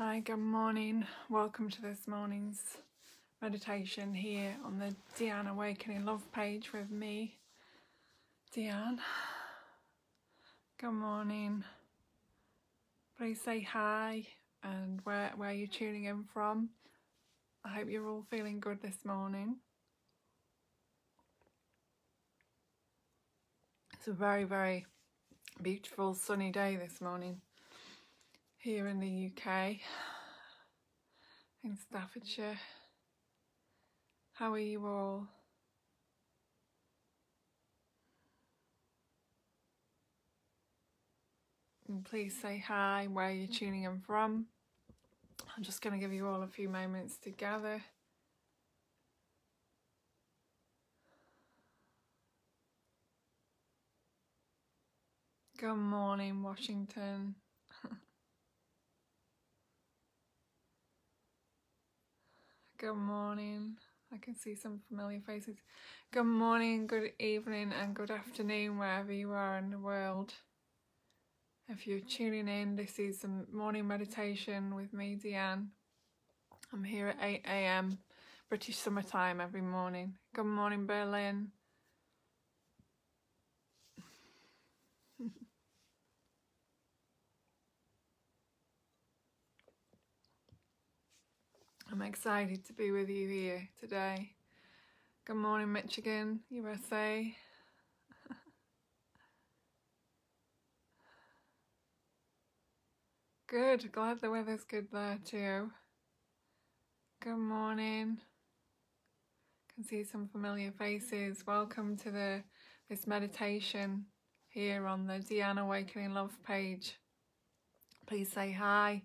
Hi, good morning. Welcome to this morning's meditation here on the Deanne Awakening Love page with me, Deanne. Good morning. Please say hi and where you're tuning in from. I hope you're all feeling good this morning. It's a very, very beautiful sunny day this morning here in the UK, in Staffordshire. How are you all? And please say hi, where you're tuning in from. I'm just going to give you all a few moments to gather. Good morning, Washington. Good morning. I can see some familiar faces. Good morning, good evening, and good afternoon, wherever you are in the world. If you're tuning in, this is a morning meditation with me, Deanne. I'm here at 8 AM British summertime every morning. Good morning, Berlin. I'm excited to be with you here today. Good morning, Michigan, USA. Good, glad the weather's good there too. Good morning. Can see some familiar faces. Welcome to this meditation here on the Deanne Awakening Love page. Please say hi,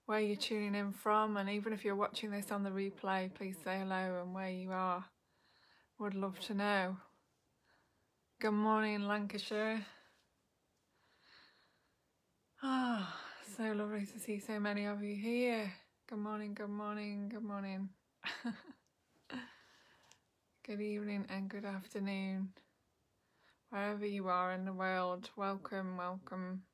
where you're tuning in from, and even if you're watching this on the replay, please say hello and where you are. Would love to know. Good morning, Lancashire. Ah, so lovely to see so many of you here. Good morning, good morning, good morning. Good evening and good afternoon. Wherever you are in the world, welcome, welcome.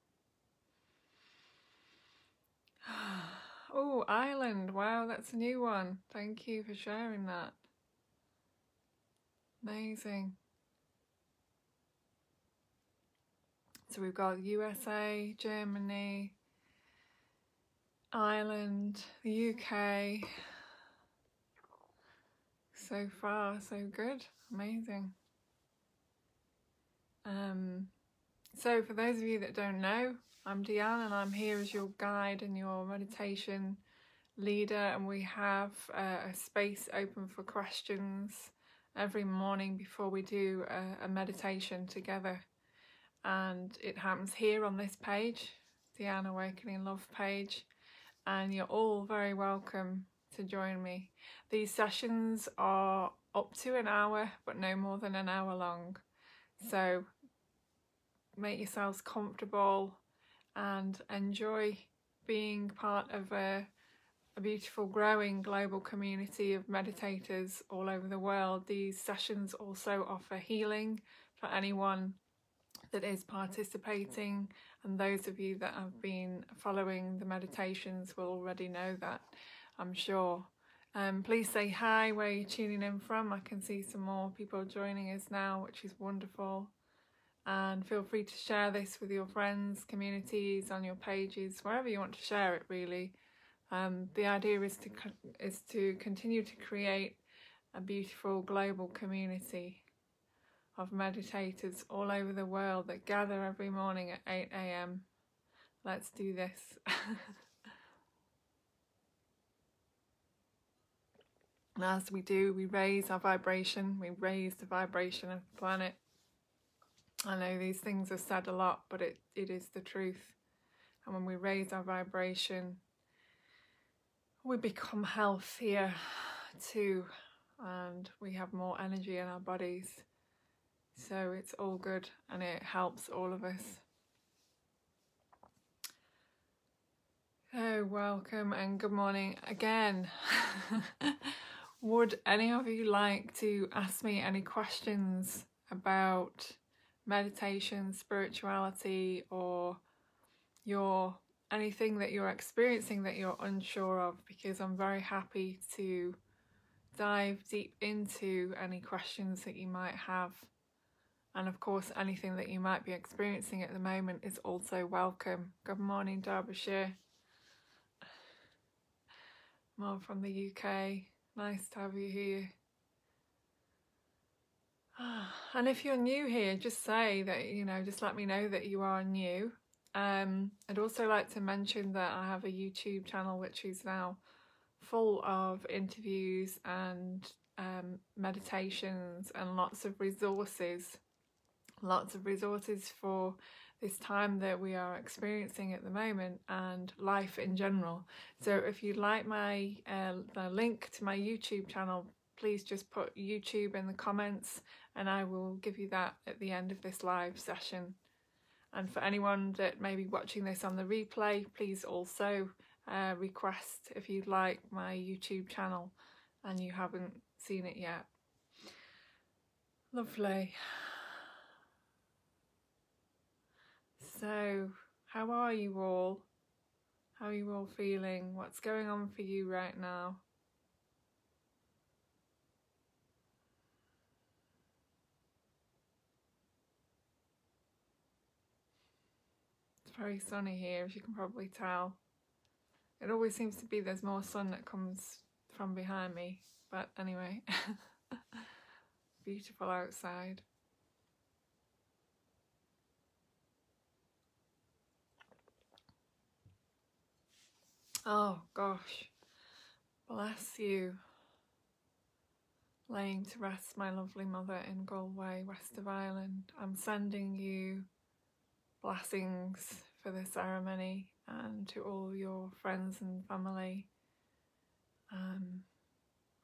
Oh, Ireland. Wow, that's a new one. Thank you for sharing that. Amazing. So we've got USA, Germany, Ireland, the UK. So far, so good. Amazing. So for those of you that don't know, I'm Deanne and I'm here as your guide and your meditation leader, and we have a space open for questions every morning before we do a meditation together, and it happens here on this page, Deanne Awakening Love page, and you're all very welcome to join me. These sessions are up to an hour but no more than an hour long, so make yourselves comfortable and enjoy being part of a beautiful growing global community of meditators all over the world. These sessions also offer healing for anyone that is participating, and those of you that have been following the meditations will already know that, I'm sure. Please say hi, where you're tuning in from. I can see some more people joining us now, which is wonderful. And feel free to share this with your friends, communities, on your pages, wherever you want to share it, really. The idea is to continue to create a beautiful global community of meditators all over the world that gather every morning at 8 AM. Let's do this. And as we do, we raise our vibration, we raise the vibration of the planet. I know these things are said a lot, but it is the truth. And when we raise our vibration, we become healthier too, and we have more energy in our bodies. So it's all good and it helps all of us. So welcome and good morning again. Would any of you like to ask me any questions about meditation, spirituality, or your anything that you're experiencing that you're unsure of, because I'm very happy to dive deep into any questions that you might have. And of course, anything that you might be experiencing at the moment is also welcome. Good morning, Derbyshire. More from the UK. Nice to have you here. And if you're new here, just say that, just let me know that you are new. I'd also like to mention that I have a YouTube channel which is now full of interviews and meditations and lots of resources for this time that we are experiencing at the moment and life in general. So if you'd like the link to my YouTube channel, please just put YouTube in the comments and I will give you that at the end of this live session. And for anyone that may be watching this on the replay, please also request if you'd like my YouTube channel and you haven't seen it yet. Lovely. So, how are you all? How are you all feeling? What's going on for you right now? It's very sunny here, as you can probably tell. It always seems to be there's more sun that comes from behind me, but anyway. Beautiful outside. Oh gosh, bless you. Laying to rest my lovely mother in Galway, west of Ireland. I'm sending you blessings for the ceremony and to all your friends and family.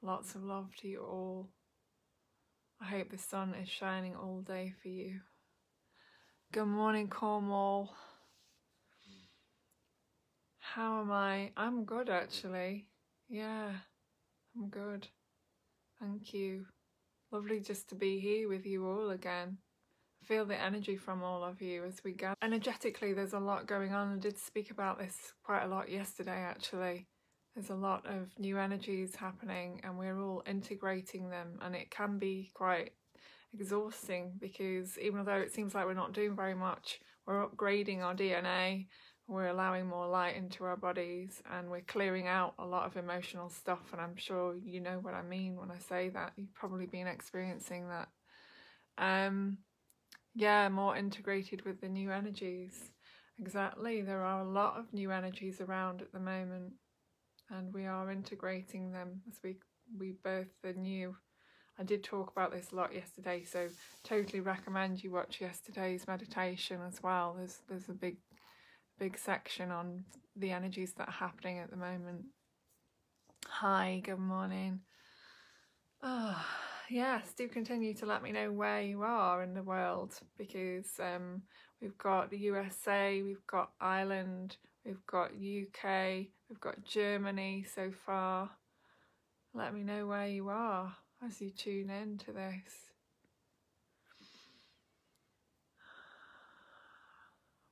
Lots of love to you all. I hope the sun is shining all day for you. Good morning, Cornwall. How am I? I'm good, actually. Yeah, I'm good. Thank you. Lovely just to be here with you all again. I feel the energy from all of you as we go. Energetically, there's a lot going on. I did speak about this quite a lot yesterday, actually. There's a lot of new energies happening and we're all integrating them, and it can be quite exhausting because even though it seems like we're not doing very much, we're upgrading our DNA, we're allowing more light into our bodies, and we're clearing out a lot of emotional stuff. And I'm sure you know what I mean when I say that. You've probably been experiencing that. Yeah, more integrated with the new energies. Exactly, there are a lot of new energies around at the moment, and we are integrating them as we birth the new. I did talk about this a lot yesterday, so totally recommend you watch yesterday's meditation as well. There's a big section on the energies that are happening at the moment. Hi, good morning. Oh, yes, do continue to let me know where you are in the world, because we've got the USA, we've got Ireland, we've got UK, we've got Germany so far. Let me know where you are as you tune in to this.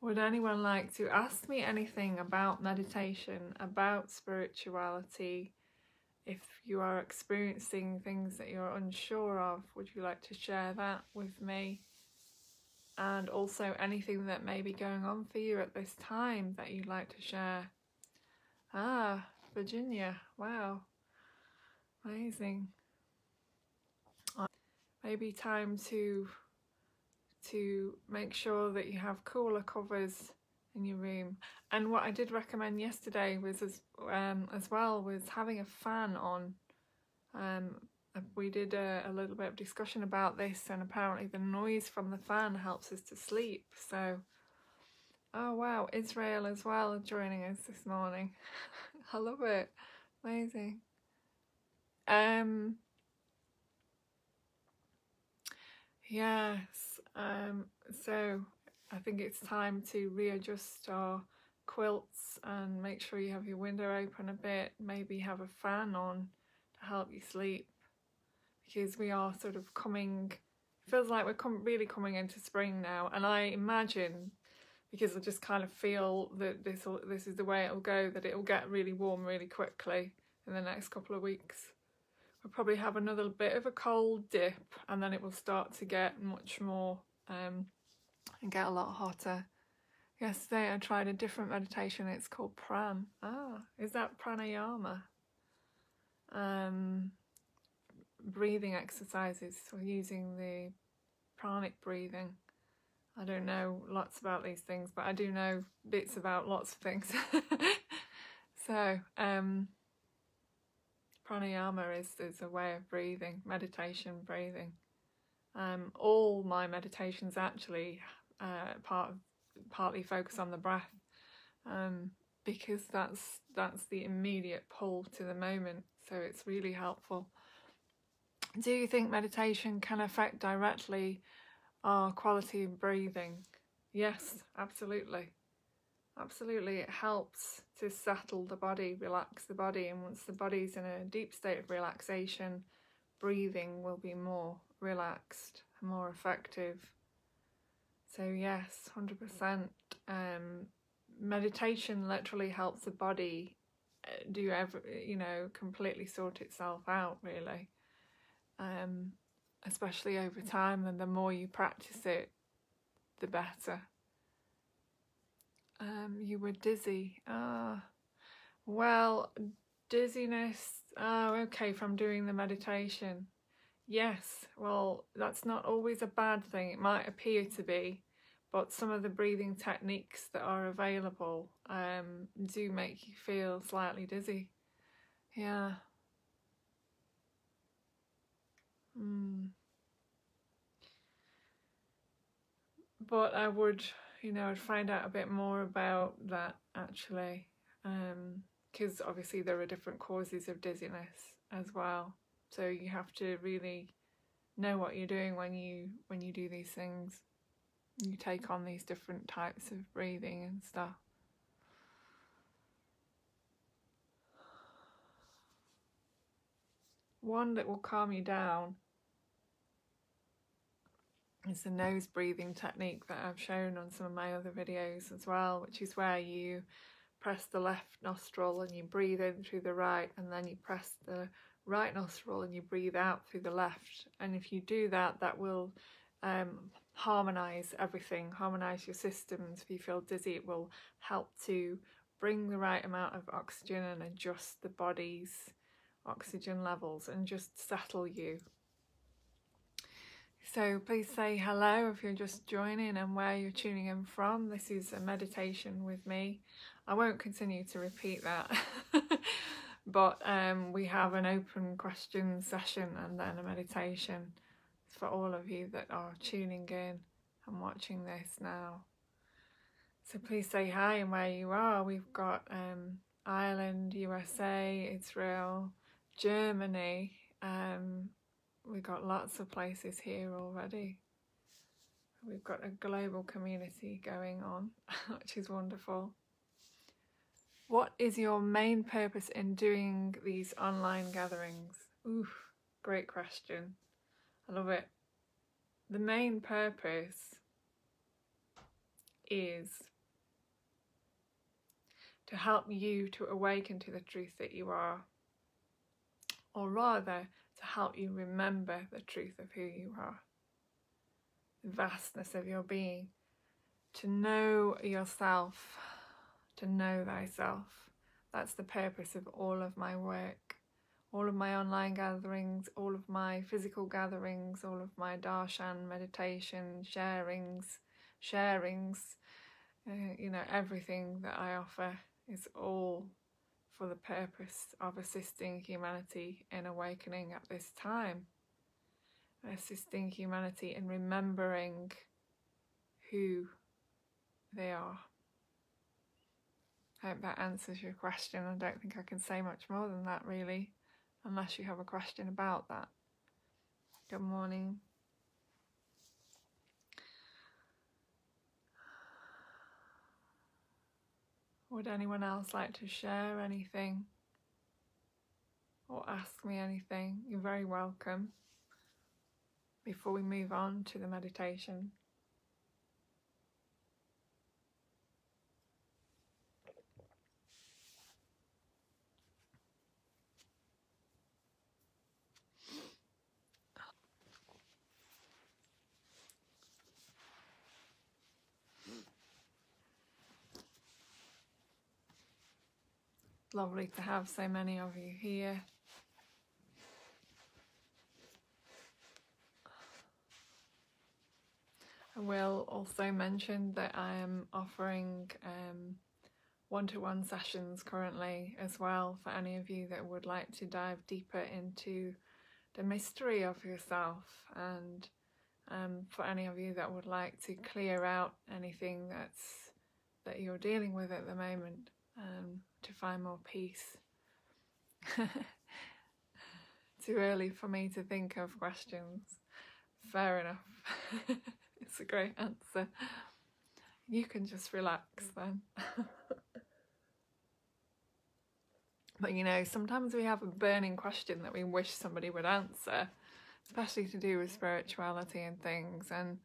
Would anyone like to ask me anything about meditation, about spirituality? If you are experiencing things that you're unsure of, would you like to share that with me? And also anything that may be going on for you at this time that you'd like to share. Ah, Virginia, wow, amazing. Maybe time to make sure that you have cooler covers in your room. And what I did recommend yesterday was as well was having a fan on. We did a little bit of discussion about this, and apparently the noise from the fan helps us to sleep. So, oh wow, Israel as well joining us this morning. I love it, amazing. Yes, so I think it's time to readjust our quilts and make sure you have your window open a bit, maybe have a fan on to help you sleep, because we are sort of coming, it feels like we're really coming into spring now, and I imagine because I just kind of feel that this is the way it'll go, that it'll get really warm really quickly in the next couple of weeks. We'll probably have another bit of a cold dip, and then it will start to get much more and get a lot hotter. Yesterday I tried a different meditation. It's called Pran. Is that pranayama? Breathing exercises, so using the pranic breathing. I don't know lots about these things, but I do know bits about lots of things. So pranayama is a way of breathing, meditation breathing. All my meditations actually partly focus on the breath, because that's the immediate pull to the moment, so it's really helpful. Do you think meditation can affect directly our quality of breathing? Yes, absolutely. Absolutely, it helps to settle the body, relax the body, and once the body's in a deep state of relaxation, breathing will be more relaxed and more effective. So yes, 100%. Meditation literally helps the body completely sort itself out, really. Especially over time, and the more you practice it, the better. You were dizzy. Well, dizziness. Okay, from doing the meditation. Yes, well, that's not always a bad thing. It might appear to be, but some of the breathing techniques that are available do make you feel slightly dizzy. Yeah. But I would, I'd find out a bit more about that actually, because obviously there are different causes of dizziness as well. So you have to really know what you're doing when you do these things. You take on these different types of breathing and stuff. One that will calm you down is the nose breathing technique that I've shown on some of my other videos as well, which is where you press the left nostril and you breathe in through the right, and then you press the right nostril and you breathe out through the left. And if you do that, that will harmonize everything, harmonize your systems. If you feel dizzy, it will help to bring the right amount of oxygen and adjust the body's oxygen levels and just settle you. So please say hello if you're just joining and where you're tuning in from. This is a meditation with me. I won't continue to repeat that, but we have an open question session and then a meditation for all of you that are tuning in and watching this now. So please say hi and where you are. We've got Ireland, USA, Israel, Germany. We've got lots of places here already. We've got a global community going on, which is wonderful. What is your main purpose in doing these online gatherings? Ooh, great question. I love it. The main purpose is to help you to awaken to the truth that you are, or rather, to help you remember the truth of who you are, the vastness of your being, to know yourself, to know thyself. That's the purpose of all of my work, all of my online gatherings, all of my physical gatherings, all of my darshan meditation sharings, everything that I offer is all for the purpose of assisting humanity in awakening at this time, assisting humanity in remembering who they are. I hope that answers your question. I don't think I can say much more than that, really, unless you have a question about that. Good morning. Would anyone else like to share anything or ask me anything? You're very welcome before we move on to the meditation. Lovely to have so many of you here. I will also mention that I am offering one-to-one sessions currently as well for any of you that would like to dive deeper into the mystery of yourself, and for any of you that would like to clear out anything that you're dealing with at the moment, to find more peace. Too early for me to think of questions. Fair enough. It's a great answer. You can just relax then. But you know, sometimes we have a burning question that we wish somebody would answer, especially to do with spirituality and things, and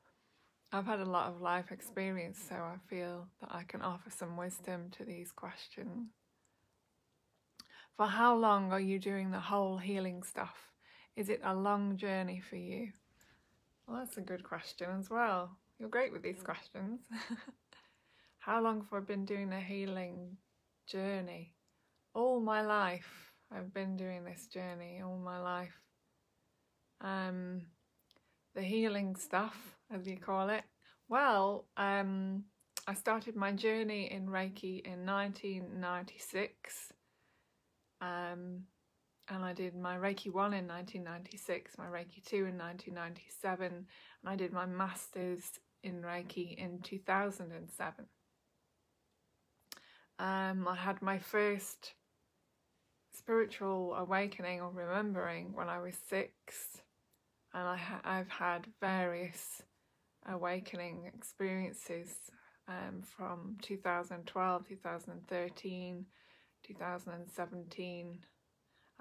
I've had a lot of life experience, so I feel that I can offer some wisdom to these questions. For how long are you doing the whole healing stuff? Is it a long journey for you? Well, that's a good question as well. You're great with these questions. How long have I been doing the healing journey? All my life. I've been doing this journey all my life. The healing stuff, as you call it. Well, I started my journey in Reiki in 1996. And I did my Reiki 1 in 1996, my Reiki 2 in 1997, and I did my Masters in Reiki in 2007. I had my first spiritual awakening or remembering when I was 6, and I've had various awakening experiences from 2012, 2013, 2017,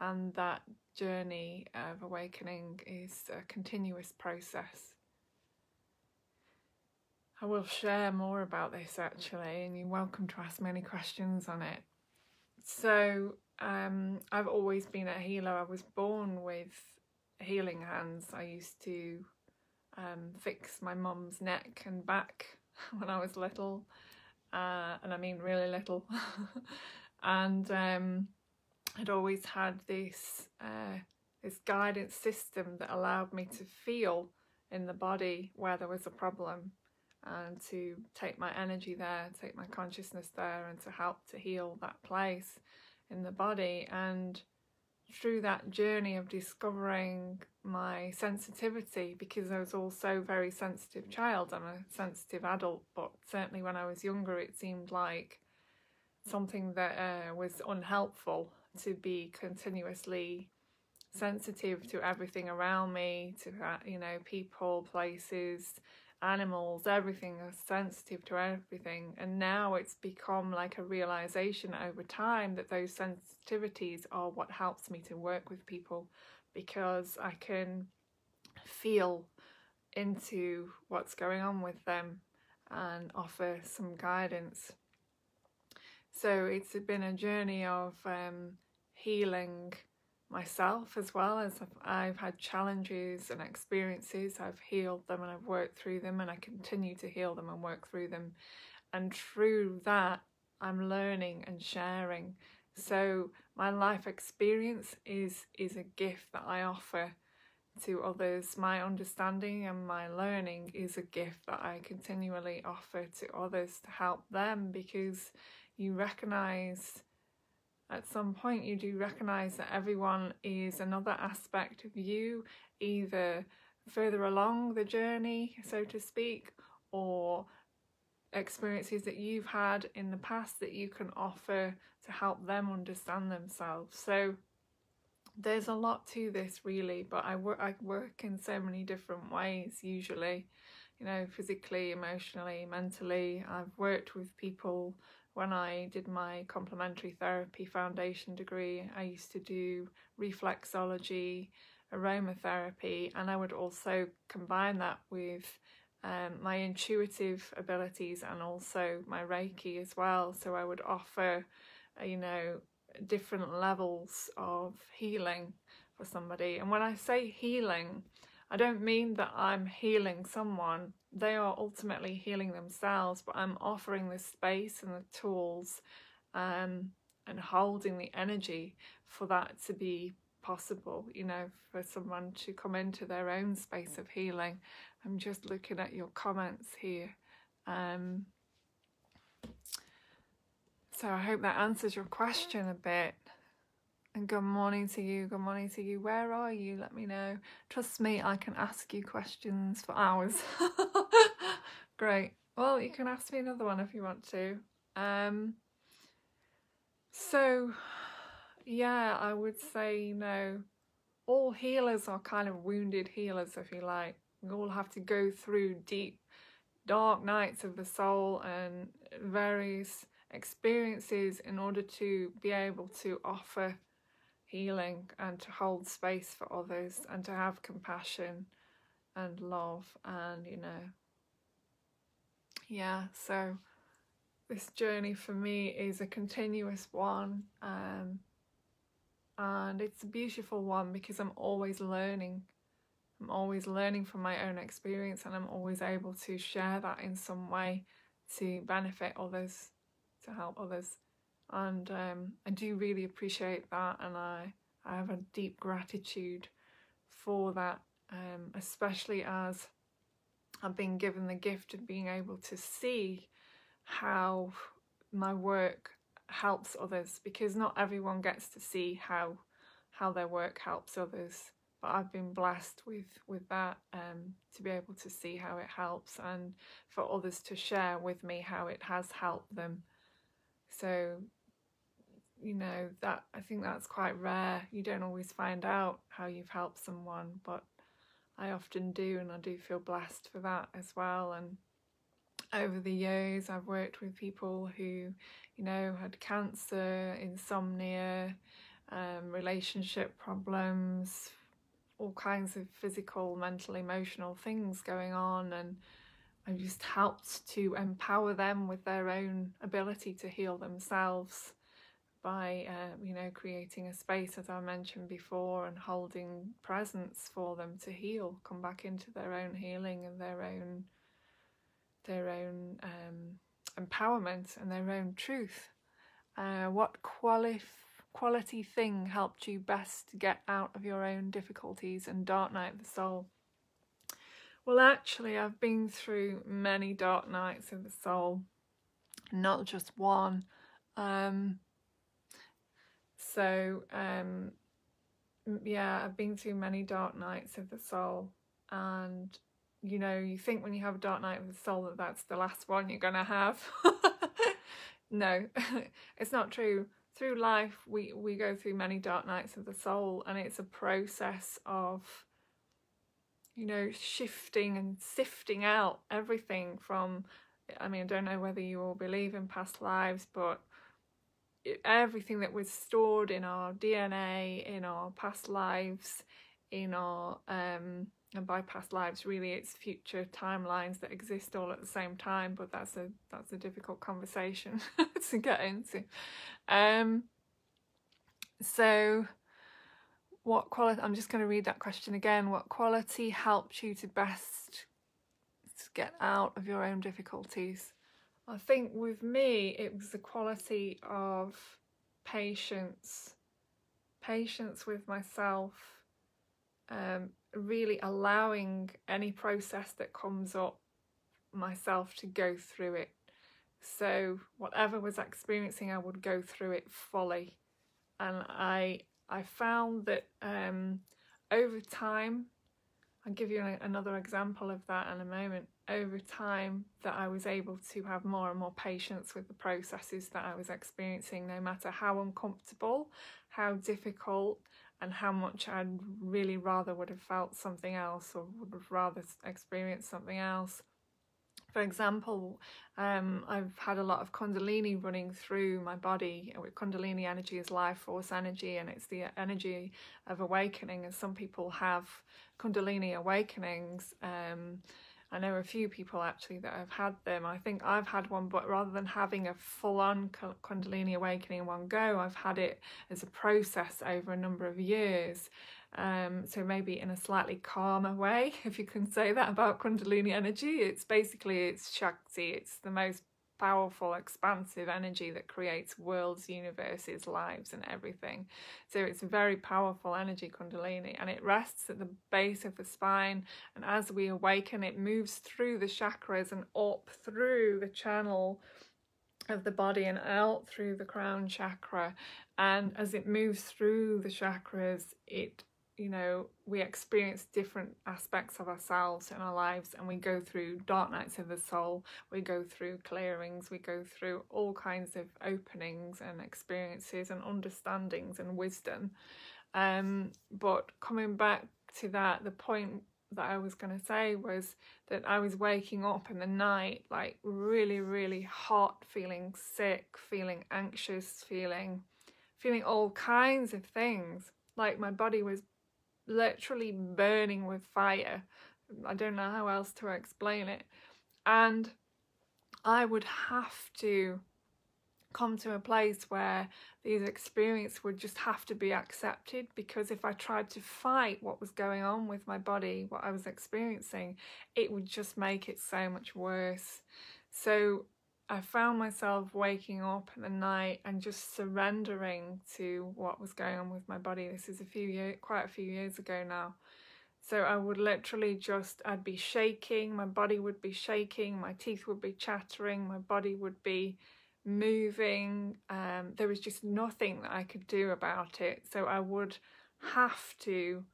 and that journey of awakening is a continuous process. I will share more about this actually, and you're welcome to ask me any questions on it. So I've always been a healer. I was born with healing hands. I used to fix my mum's neck and back when I was little, and I mean really little. And I'd always had this guidance system that allowed me to feel in the body where there was a problem, and to take my energy there, take my consciousness there, and to help to heal that place in the body. And through that journey of discovering my sensitivity, because I was also a very sensitive child, I'm a sensitive adult, but certainly when I was younger it seemed like something that was unhelpful to be continuously sensitive to everything around me, to you know, people, places, animals, everything. I was sensitive to everything, and now it's become like a realization over time that those sensitivities are what helps me to work with people, because I can feel into what's going on with them and offer some guidance. So it's been a journey of healing myself, as well as I've had challenges and experiences. I've healed them and I've worked through them, and I continue to heal them and work through them. And through that, I'm learning and sharing. So my life experience is a gift that I offer to others. My understanding and my learning is a gift that I continually offer to others to help them, because you recognize, at some point you do recognize that everyone is another aspect of you, either further along the journey, so to speak, or experiences that you've had in the past that you can offer to help them understand themselves. So there's a lot to this really, but I work in so many different ways usually, you know, physically, emotionally, mentally. I've worked with people. When I did my complementary therapy foundation degree, I used to do reflexology, aromatherapy, and I would also combine that with my intuitive abilities and also my Reiki as well. So I would offer, you know, different levels of healing for somebody. And when I say healing, I don't mean that I'm healing someone. They are ultimately healing themselves, but I'm offering the space and the tools and and holding the energy for that to be possible, you know, for someone to come into their own space of healing. I'm just looking at your comments here. So I hope that answers your question a bit. And good morning to you, good morning to you. Where are you? Let me know. Trust me, I can ask you questions for hours. Great. Well, you can ask me another one if you want to. So, yeah, I would say, you know, all healers are kind of wounded healers, if you like. We all have to go through deep, dark nights of the soul and various experiences in order to be able to offer healing and to hold space for others and to have compassion and love. And, you know, yeah, so this journey for me is a continuous one, and it's a beautiful one because I'm always learning. I'm always learning from my own experience, and I'm always able to share that in some way to benefit others, to help others. And I do really appreciate that, and I have a deep gratitude for that, especially as I've been given the gift of being able to see how my work helps others, because not everyone gets to see how their work helps others. But I've been blessed with that, to be able to see how it helps and for others to share with me how it has helped them. So, you know, that I think that's quite rare. You don't always find out how you've helped someone, but I often do, and I do feel blessed for that as well. And over the years, I've worked with people who, you know, had cancer, insomnia, relationship problems, all kinds of physical, mental, emotional things going on, and I've just helped to empower them with their own ability to heal themselves by, you know, creating a space, as I mentioned before, and holding presence for them to heal, come back into their own healing and their own empowerment and their own truth. What quality thing helped you best to get out of your own difficulties and dark night of the soul? Well, actually, I've been through many dark nights of the soul, not just one. Yeah, I've been through many dark nights of the soul, and you know, you think when you have a dark night of the soul that that's the last one you're gonna have. No, it's not true. Through life, we go through many dark nights of the soul, and it's a process of, you know, shifting and sifting out everything from, I mean, I don't know whether you all believe in past lives, but everything that was stored in our DNA, in our past lives, in our and by past lives, really, it's future timelines that exist all at the same time. But that's a difficult conversation to get into. So, what quality? I'm just going to read that question again. What quality helped you to best get out of your own difficulties? I think with me, it was the quality of patience with myself, really allowing any process that comes up myself to go through it. So whatever was experiencing, I would go through it fully. And I found that over time, I'll give you another example of that in a moment. Over time, that I was able to have more and more patience with the processes that I was experiencing, no matter how uncomfortable, how difficult, and how much I'd really rather would have felt something else, or would have rather experienced something else. For example, I've had a lot of Kundalini running through my body. Kundalini energy is life force energy, and it's the energy of awakening. And some people have Kundalini awakenings. I know a few people actually that have had them. I think I've had one, but rather than having a full-on Kundalini awakening in one go, I've had it as a process over a number of years. So maybe in a slightly calmer way, if you can say that about Kundalini energy. It's basically, it's Shakti. It's the most powerful, expansive energy that creates worlds, universes, lives, and everything. So it's a very powerful energy, Kundalini, and it rests at the base of the spine. And as we awaken, it moves through the chakras and up through the channel of the body and out through the crown chakra. And as it moves through the chakras, it, we experience different aspects of ourselves in our lives, and we go through dark nights of the soul, we go through clearings, we go through all kinds of openings and experiences and understandings and wisdom. But coming back to that, the point that I was going to say was that I was waking up in the night like really, really hot, feeling sick, feeling anxious, feeling all kinds of things. Like my body was literally burning with fire. I don't know how else to explain it. And I would have to come to a place where these experiences would just have to be accepted, because if I tried to fight what was going on with my body, what I was experiencing, it would just make it so much worse. So I found myself waking up in the night and just surrendering to what was going on with my body. This is quite a few years ago now. So I would literally I'd be shaking, my body would be shaking, my teeth would be chattering, my body would be moving. There was just nothing that I could do about it. So I would have to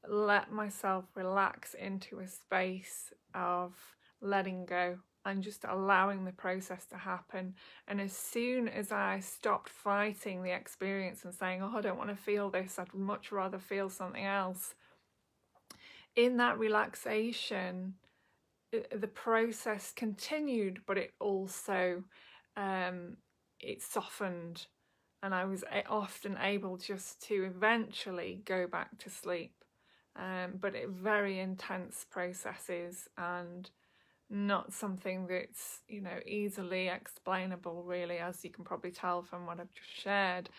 let myself relax into a space of letting go and just allowing the process to happen. And as soon as I stopped fighting the experience and saying, oh, I don't want to feel this, I'd much rather feel something else, in that relaxation, the process continued, but it also it softened, and I was often able just to eventually go back to sleep. But very intense processes, and not something that's easily explainable, really, as you can probably tell from what I've just shared.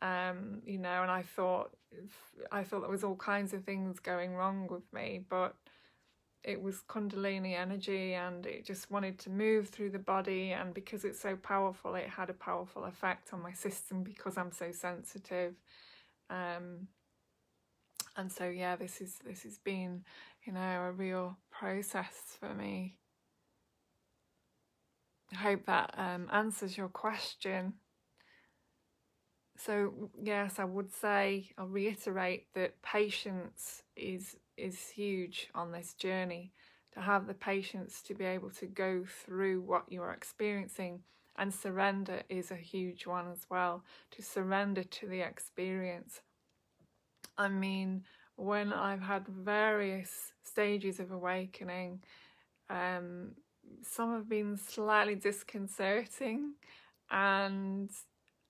And I thought there was all kinds of things going wrong with me, but it was Kundalini energy, and it just wanted to move through the body, and because it's so powerful, it had a powerful effect on my system because I'm so sensitive. And so yeah, this has been a real process for me. I hope that answers your question. So yes, I would say, I'll reiterate that patience is huge on this journey. To have the patience to be able to go through what you're experiencing, and surrender is a huge one as well. To surrender to the experience. I mean, when I've had various stages of awakening, some have been slightly disconcerting, and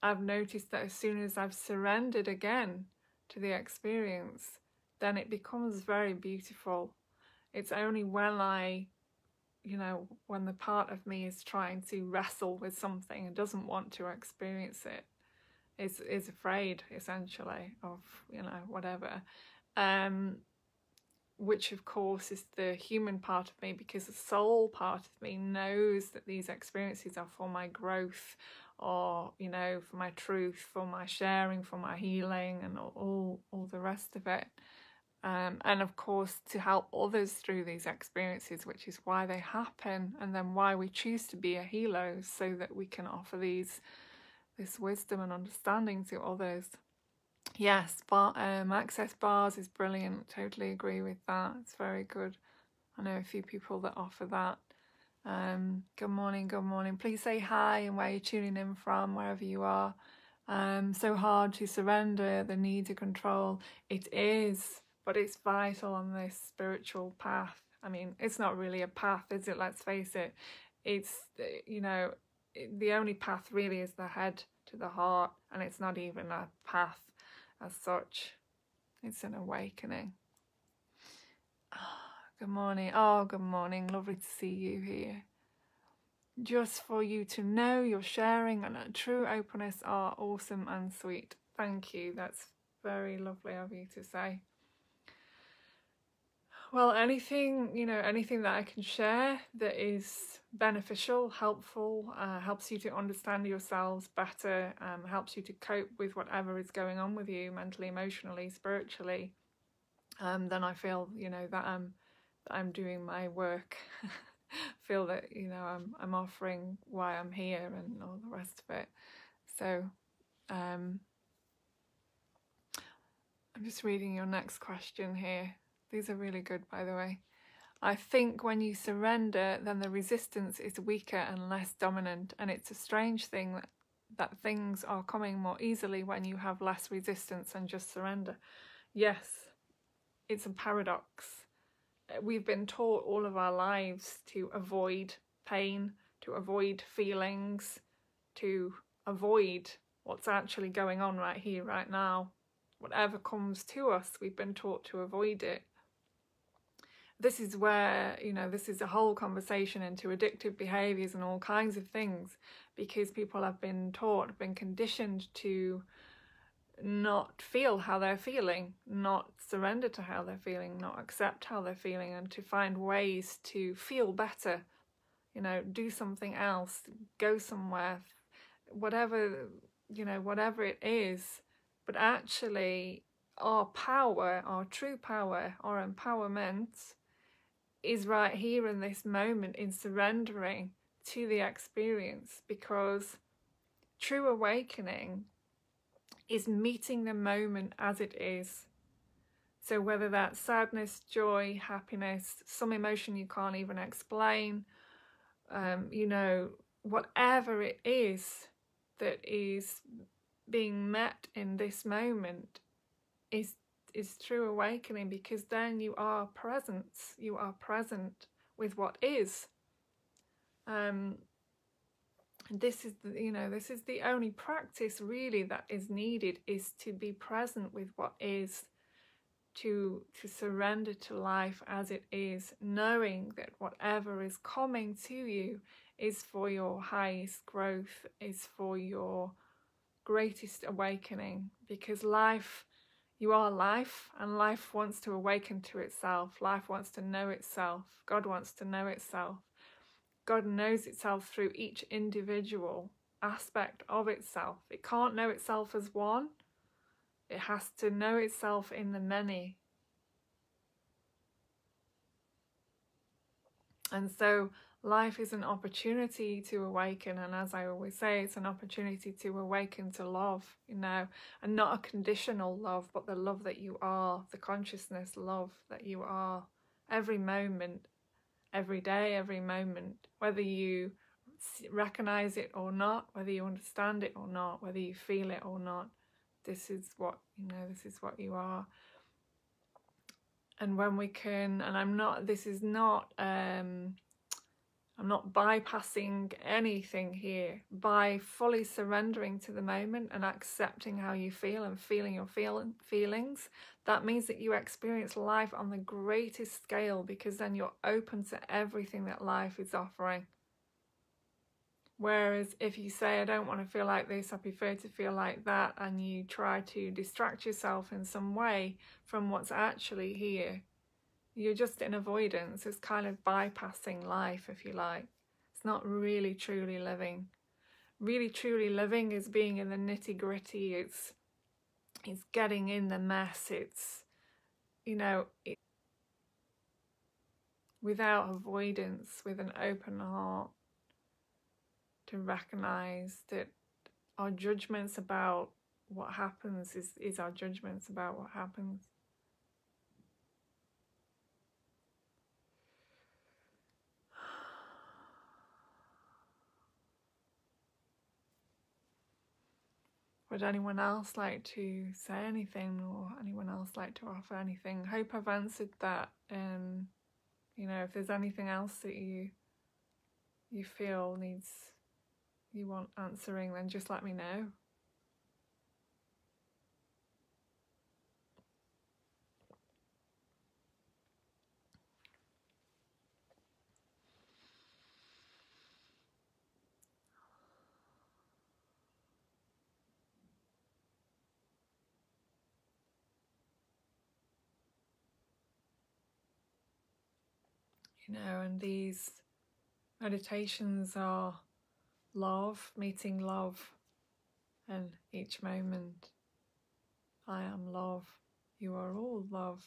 I've noticed that as soon as I've surrendered again to the experience, then it becomes very beautiful. It's only when when the part of me is trying to wrestle with something and doesn't want to experience it, is afraid, essentially, of whatever, which of course is the human part of me, because the soul part of me knows that these experiences are for my growth, or for my truth, for my sharing, for my healing, and all the rest of it. And of course to help others through these experiences, which is why they happen, and then why we choose to be a healer, so that we can offer this wisdom and understanding to others. Yes, access bars is brilliant. Totally agree with that. It's very good. I know a few people that offer that. Good morning. Please say hi and where you're tuning in from, wherever you are. So hard to surrender, the need to control. It is, but it's vital on this spiritual path. I mean, it's not really a path, is it? Let's face it. It's, the only path really is the head to the heart, and it's not even a path as such. It's an awakening. Good morning. Oh, good morning. Lovely to see you here. Just for you to know, your sharing and true openness are awesome and sweet. Thank you. That's very lovely of you to say. Well, anything, anything that I can share that is beneficial, helpful, helps you to understand yourselves better, helps you to cope with whatever is going on with you mentally, emotionally, spiritually, then I feel, that I'm doing my work. Feel that, I'm offering why I'm here and all the rest of it. So, I'm just reading your next question here. These are really good, by the way. I think when you surrender, then the resistance is weaker and less dominant, and it's a strange thing that things are coming more easily when you have less resistance and just surrender. Yes, it's a paradox. We've been taught all of our lives to avoid pain, to avoid feelings, to avoid what's actually going on right here, right now. Whatever comes to us, we've been taught to avoid it. This is where, this is a whole conversation into addictive behaviours and all kinds of things, because people have been taught, been conditioned to not feel how they're feeling, not surrender to how they're feeling, not accept how they're feeling, and to find ways to feel better, do something else, go somewhere, whatever, whatever it is. But actually, our power, our true power, our empowerment is right here in this moment, in surrendering to the experience, because true awakening is meeting the moment as it is. So whether that's sadness, joy, happiness, some emotion you can't even explain, whatever it is that is being met in this moment is true awakening, because then you are present with what is. This is the only practice really that is needed, is to be present with what is, to surrender to life as it is, knowing that whatever is coming to you is for your highest growth, is for your greatest awakening, because life, you are life, and life wants to awaken to itself. Life wants to know itself. God wants to know itself. God knows itself through each individual aspect of itself. It can't know itself as one. It has to know itself in the many. And so life is an opportunity to awaken, and as I always say, it's an opportunity to awaken to love, and not a conditional love, but the love that you are, the consciousness love that you are, every moment, every day, every moment, whether you recognize it or not, whether you understand it or not, whether you feel it or not. This is what you are. And when we can, and I'm not bypassing anything here, by fully surrendering to the moment and accepting how you feel and feeling your feelings, that means that you experience life on the greatest scale, because then you're open to everything that life is offering. Whereas if you say, I don't want to feel like this, I prefer to feel like that, and you try to distract yourself in some way from what's actually here, you're just in avoidance. It's kind of bypassing life, if you like. It's not really truly living. Really truly living is being in the nitty-gritty. It's getting in the mess. It's, without avoidance, with an open heart, to recognize that our judgments about what happens is our judgments about what happens. Would anyone else like to say anything, or anyone else like to offer anything? Hope I've answered that. If there's anything else that you feel you want answering, then just let me know. And these meditations are love, meeting love, and each moment, I am love, you are all love.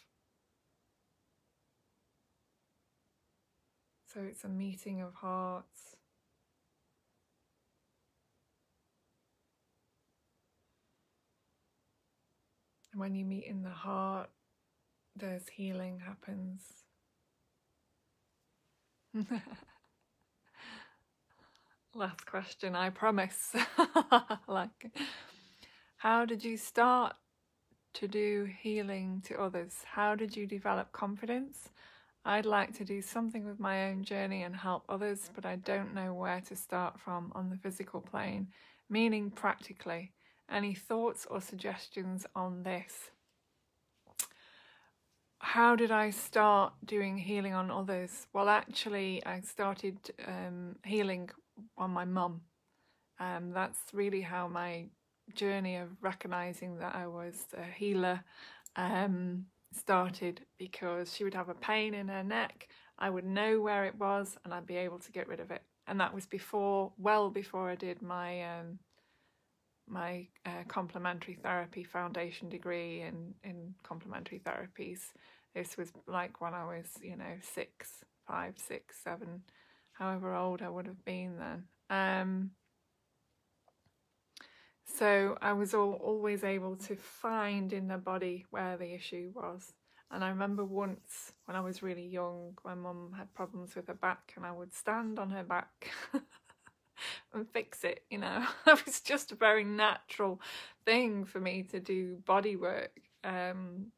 So it's a meeting of hearts. And when you meet in the heart, there's healing happens. Last question, I promise. How did you start to do healing to others? How did you develop confidence? I'd like to do something with my own journey and help others, but I don't know where to start from on the physical plane, meaning practically. Any thoughts or suggestions on this? How did I start doing healing on others? Well, actually, I started healing on my mum. That's really how my journey of recognizing that I was a healer started, because she would have a pain in her neck. I would know where it was and I'd be able to get rid of it. And that was well before I did my complementary therapy foundation degree in complementary therapies. This was like when I was, 5, 6, 7, however old I would have been then. So I was always able to find in the body where the issue was. And I remember once when I was really young, my mum had problems with her back, and I would stand on her back and fix it, It was just a very natural thing for me to do body work from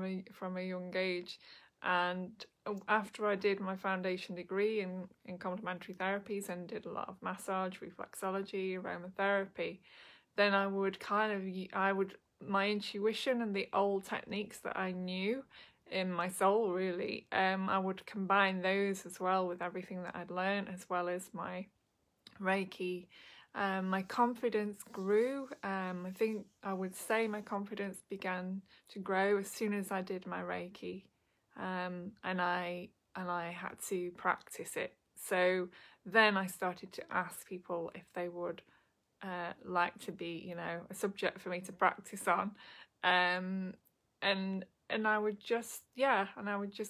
a young age. And after I did my foundation degree in complementary therapies and did a lot of massage, reflexology, aromatherapy, then I would my intuition and the old techniques that I knew in my soul, really, I would combine those as well with everything that I'd learned, as well as my Reiki. My confidence grew. I think I would say my confidence began to grow as soon as I did my Reiki, and I had to practice it. So then I started to ask people if they would like to be, a subject for me to practice on, and I would just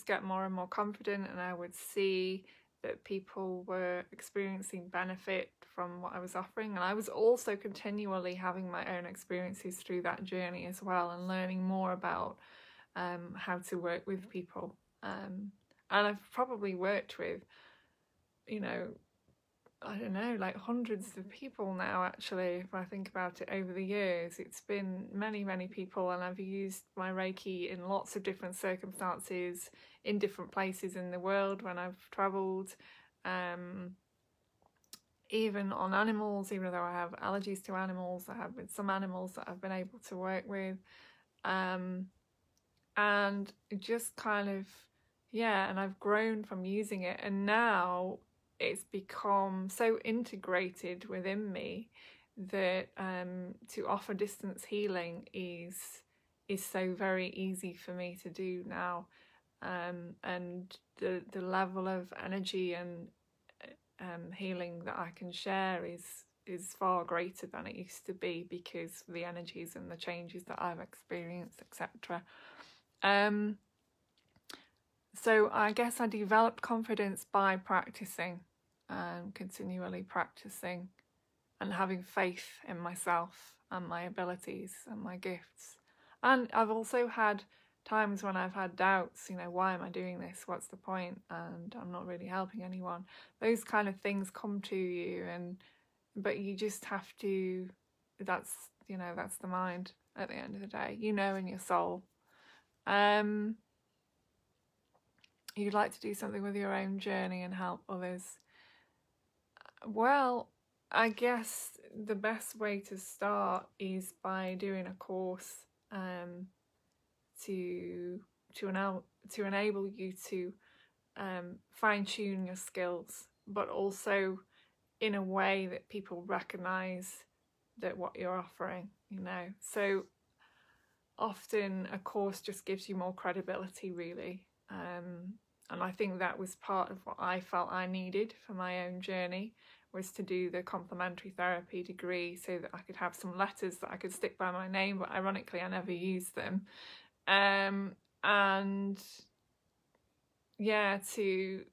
get more and more confident, and I would see that people were experiencing benefit from what I was offering, and I was also continually having my own experiences through that journey as well, and learning more about how to work with people, and I've probably worked with, I don't know, like hundreds of people now, actually, if I think about it over the years. It's been many, many people, and I've used my Reiki in lots of different circumstances, in different places in the world when I've travelled, even on animals, even though I have allergies to animals. I have been some animals that I've been able to work with, and just kind of, and I've grown from using it, and now it's become so integrated within me that to offer distance healing is so very easy for me to do now, and the level of energy and healing that I can share is far greater than it used to be, because of the energies and the changes that I've experienced, etc. So I guess I developed confidence by practicing, continually practicing, and having faith in myself and my abilities and my gifts. And I've also had times when I've had doubts, why am I doing this? What's the point? And I'm not really helping anyone. Those kind of things come to you, but you just have to, that's the mind at the end of the day, in your soul. You'd like to do something with your own journey and help others. Well, I guess the best way to start is by doing a course to enable you to fine-tune your skills, but also in a way that people recognise that what you're offering, So often a course just gives you more credibility, really. And I think that was part of what I felt I needed for my own journey, was to do the complementary therapy degree so that I could have some letters that I could stick by my name, but ironically I never used them. And yeah, to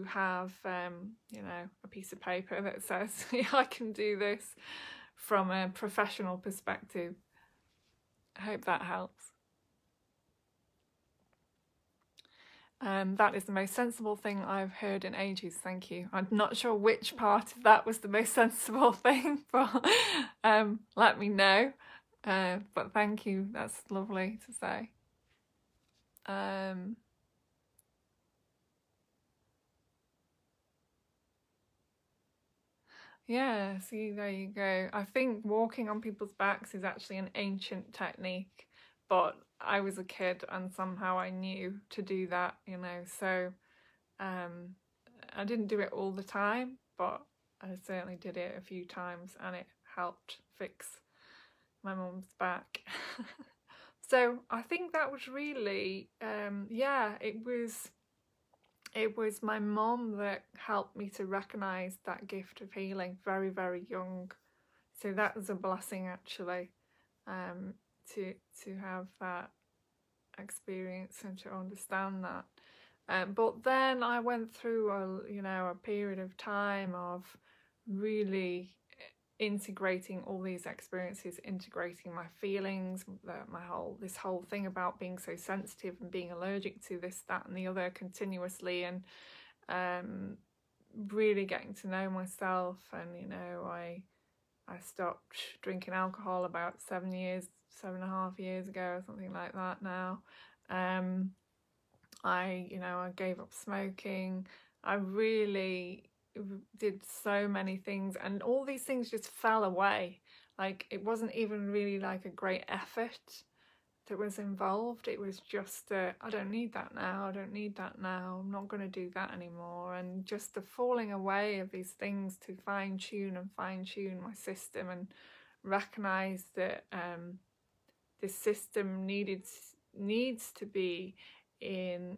have a piece of paper that says I can do this from a professional perspective. I hope that helps. That is the most sensible thing I've heard in ages, thank you. I'm not sure which part of that was the most sensible thing, but let me know. But thank you, that's lovely to say. Yeah, see, there you go. I think walking on people's backs is actually an ancient technique, but I was a kid and somehow I knew to do that, so I didn't do it all the time, but I certainly did it a few times and it helped fix my mum's back. So I think that was really, it was my mum that helped me to recognise that gift of healing very, very young. So that was a blessing, actually, to have that experience and to understand that. But then I went through a period of time of really integrating all these experiences, integrating my feelings, this whole thing about being so sensitive and being allergic to this, that and the other continuously, and really getting to know myself. And I stopped drinking alcohol about 7.5 years ago or something like that now. I gave up smoking. I really did so many things, and all these things just fell away. Like, it wasn't even really like a great effort that was involved. It was just I don't need that now, I don't need that now, I'm not going to do that anymore. And just the falling away of these things to fine tune my system, and recognize that this system needs to be in